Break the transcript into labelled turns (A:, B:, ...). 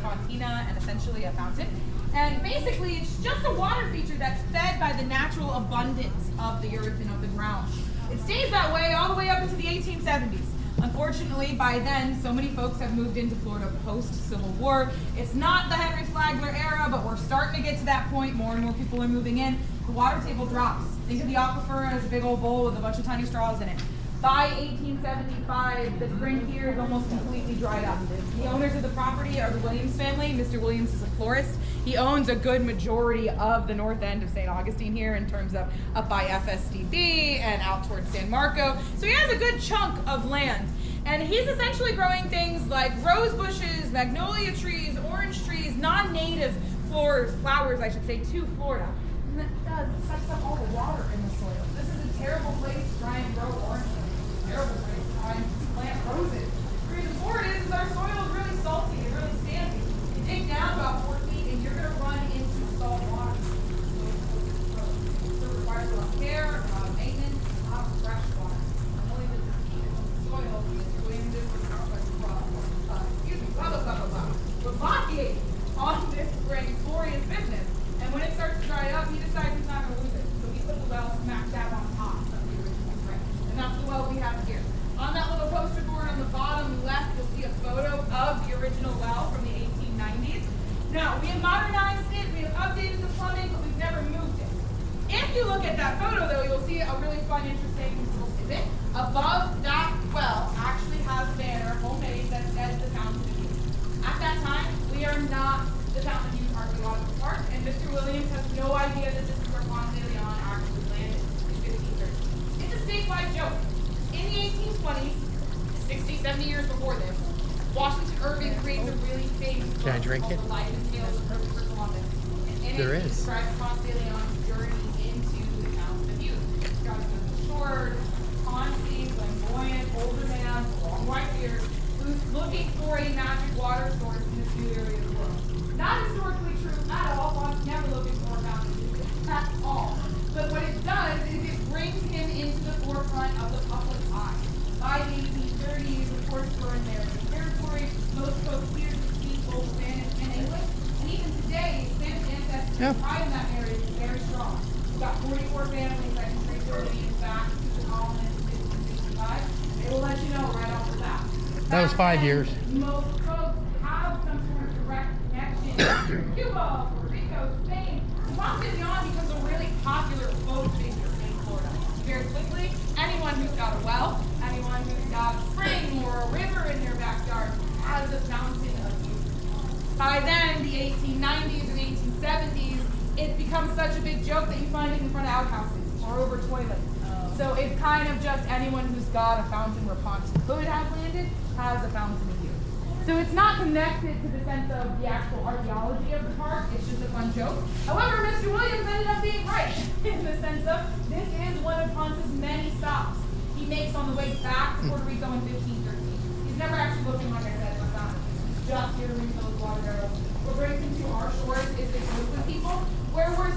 A: fontina and essentially a fountain. And basically, it's just a water feature that's fed by the natural abundance of the earth and of the ground. It stays that way all the way up into the 1870s. Unfortunately, by then, so many folks have moved into Florida post-Civil War. It's not the Henry Flagler era, but we're starting to get to that point. More and more people are moving in. The water table drops. Think of the aquifer as a big old bowl with a bunch of tiny straws in it. By 1875, the spring here is almost completely dried up. The owners of the property are the Williams family. Mr. Williams is a florist. He owns a good majority of the north end of St. Augustine here in terms of up by FSDB and out towards San Marco. So he has a good chunk of land. And he's essentially growing things like rose bushes, magnolia trees, orange trees, non-native flowers, I should say, to Florida. And that sucks up all the water in the soil. This is a terrible place to try and grow oranges. Terrible place to try and plant roses. The reason for it is our soil is really salty and really sandy. You dig down about 4 feet and you're going to run into salt water. So it requires a lot of care, a lot of maintenance, a lot of fresh water. And only the heat of the soil is going to blockade on this spring glorious business. And when it starts to dry up, he decides he's not going to lose it. So he put the well smack dab on top of the original spring. And that's the well we have here. On that little poster board on the bottom left, you'll see a photo of the original well from the 1890s. Now, we have modernized it, we have updated the plumbing, but we've never moved it. If you look at that photo, though, you'll see a really fun, interesting little tidbit. Above that well actually has a banner, homemade, that says the Fountain of Youth. At that time, we are not the Fountain of Youth Archaeological Park, and Mr. Williams has no idea that this is where Ponce de Leon actually landed in 1530. It's a statewide joke. In the 1820s, 60, 70 years before this, Washington Irving creates a really famous book called The Life and Tales of Christopher Columbus. And in it, he describes Ponce de Leon's journey into the Fountain of Youth. He's got a short, tawny, flamboyant, older man, long white beard, who's looking for a magic water source in this new area of the world. Not historically true at all. Ponce never looking for a fountain of youth at all. But what it does is it brings him into the forefront of the public eye. By the 1830s, reports were in American territory. Most folks here speak both Spanish and English. And even today, Spanish ancestry pride in that area is very strong. We've got 44 families that can trace their lineage back to the colonists in 1565. They will let you know right off the bat.
B: That was 5 years.
A: Most folks have some sort of direct connection to Cuba, Puerto Rico, Spain. Ponce de Leon becomes a really popular folk figure in Florida. Very quickly, anyone who's got a well, anyone who's got a spring or a river in their backyard has a fountain of youth. By then, the 1890s and 1870s, it becomes such a big joke that you find it in front of outhouses or over toilets. So it's kind of just anyone who's got a fountain where Ponce could have landed has a fountain of youth. So it's not connected to the sense of the actual archaeology of the park, it's just a fun joke. However, Mr. Williams ended up being right in the sense of this is one of Ponce's many stops he makes on the way back to Puerto Rico in 1513. He's never actually looking, like I said, for fountains. He's just here to refill his water barrels. What brings him to our shores is his movement people, where we're